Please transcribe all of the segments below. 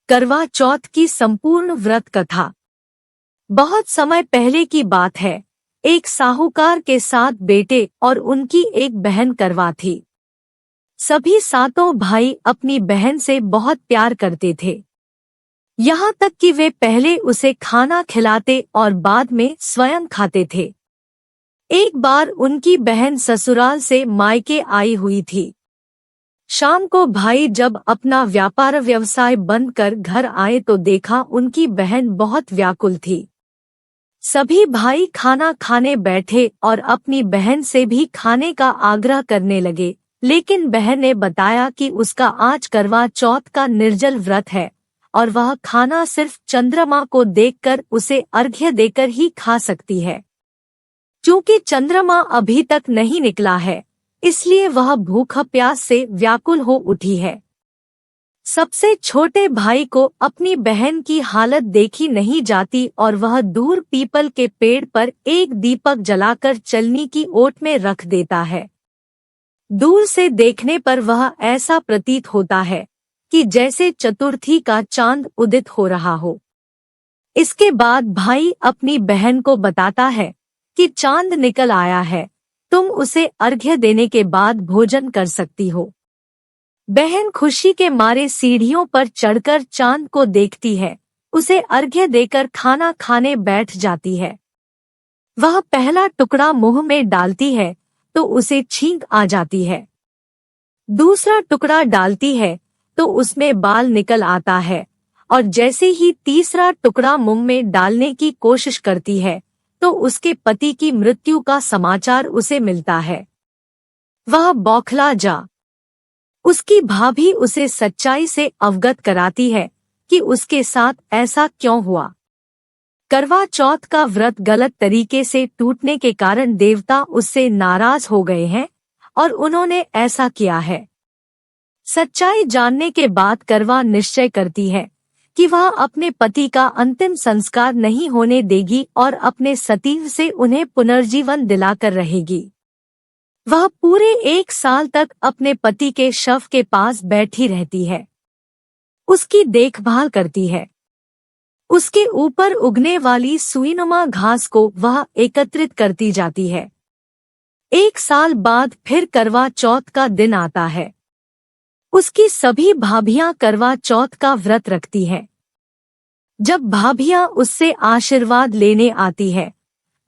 करवा चौथ की संपूर्ण व्रत कथा। बहुत समय पहले की बात है। एक साहूकार के 7 बेटे और उनकी एक बहन करवा थी। सभी सातों भाई अपनी बहन से बहुत प्यार करते थे, यहाँ तक कि वे पहले उसे खाना खिलाते और बाद में स्वयं खाते थे। एक बार उनकी बहन ससुराल से मायके आई हुई थी। शाम को भाई जब अपना व्यापार व्यवसाय बंद कर घर आए तो देखा उनकी बहन बहुत व्याकुल थी। सभी भाई खाना खाने बैठे और अपनी बहन से भी खाने का आग्रह करने लगे, लेकिन बहन ने बताया कि उसका आज करवा चौथ का निर्जल व्रत है और वह खाना सिर्फ चंद्रमा को देखकर उसे अर्घ्य देकर ही खा सकती है। क्योंकि चंद्रमा अभी तक नहीं निकला है, इसलिए वह भूख प्यास से व्याकुल हो उठी है। सबसे छोटे भाई को अपनी बहन की हालत देखी नहीं जाती और वह दूर पीपल के पेड़ पर एक दीपक जलाकर चलनी की ओट में रख देता है। दूर से देखने पर वह ऐसा प्रतीत होता है कि जैसे चतुर्थी का चांद उदित हो रहा हो। इसके बाद भाई अपनी बहन को बताता है कि चांद निकल आया है, तुम उसे अर्घ्य देने के बाद भोजन कर सकती हो। बहन खुशी के मारे सीढ़ियों पर चढ़कर चांद को देखती है, उसे अर्घ्य देकर खाना खाने बैठ जाती है। वह पहला टुकड़ा मुंह में डालती है तो उसे छींक आ जाती है। दूसरा टुकड़ा डालती है तो उसमें बाल निकल आता है और जैसे ही तीसरा टुकड़ा मुंह में डालने की कोशिश करती है तो उसके पति की मृत्यु का समाचार उसे मिलता है। वह बौखला जा। उसकी भाभी उसे सच्चाई से अवगत कराती है कि उसके साथ ऐसा क्यों हुआ। करवा चौथ का व्रत गलत तरीके से टूटने के कारण देवता उससे नाराज हो गए हैं और उन्होंने ऐसा किया है। सच्चाई जानने के बाद करवा निश्चय करती है कि वह अपने पति का अंतिम संस्कार नहीं होने देगी और अपने सतीव से उन्हें पुनर्जीवन दिलाकर रहेगी। वह पूरे 1 साल तक अपने पति के शव के पास बैठी रहती है, उसकी देखभाल करती है। उसके ऊपर उगने वाली सुईनुमा घास को वह एकत्रित करती जाती है। 1 साल बाद फिर करवा चौथ का दिन आता है। उसकी सभी भाभियां करवा चौथ का व्रत रखती हैं। जब भाभियां उससे आशीर्वाद लेने आती है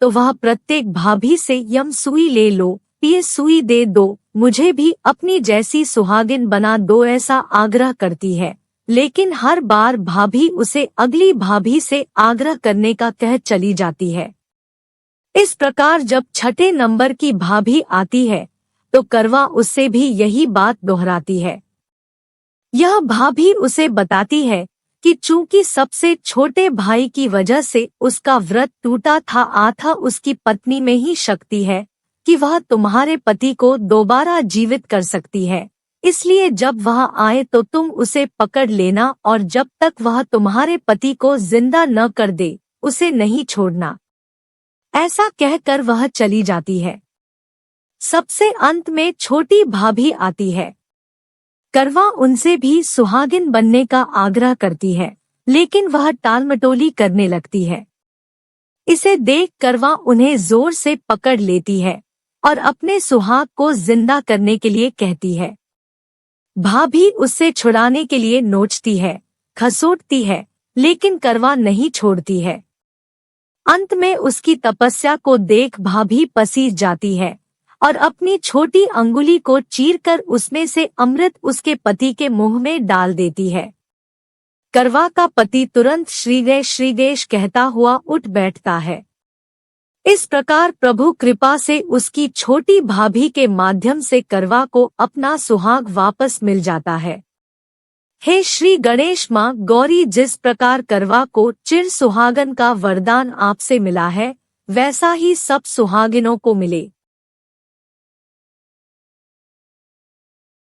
तो वह प्रत्येक भाभी से यम सुई ले लो, ये सुई दे दो, मुझे भी अपनी जैसी सुहागिन बना दो, ऐसा आग्रह करती है। लेकिन हर बार भाभी उसे अगली भाभी से आग्रह करने का कह चली जाती है। इस प्रकार जब 6ठे नंबर की भाभी आती है तो करवा उससे भी यही बात दोहराती है। यह भाभी उसे बताती है कि चूंकि सबसे छोटे भाई की वजह से उसका व्रत टूटा था उसकी पत्नी में ही शक्ति है कि वह तुम्हारे पति को दोबारा जीवित कर सकती है। इसलिए जब वह आए तो तुम उसे पकड़ लेना और जब तक वह तुम्हारे पति को जिंदा न कर दे उसे नहीं छोड़ना। ऐसा कहकर वह चली जाती है। सबसे अंत में छोटी भाभी आती है। करवा उनसे भी सुहागिन बनने का आग्रह करती है, लेकिन वह टालमटोली करने लगती है। इसे देख करवा उन्हें जोर से पकड़ लेती है और अपने सुहाग को जिंदा करने के लिए कहती है। भाभी उससे छुड़ाने के लिए नोचती है, खसोटती है, लेकिन करवा नहीं छोड़ती है। अंत में उसकी तपस्या को देख भाभी पसीज जाती है और अपनी छोटी अंगुली को चीरकर उसमें से अमृत उसके पति के मुंह में डाल देती है। करवा का पति तुरंत श्रीगेश कहता हुआ उठ बैठता है। इस प्रकार प्रभु कृपा से उसकी छोटी भाभी के माध्यम से करवा को अपना सुहाग वापस मिल जाता है। हे श्री गणेश माँ गौरी, जिस प्रकार करवा को चिर सुहागन का वरदान आपसे मिला है, वैसा ही सब सुहागिनों को मिले।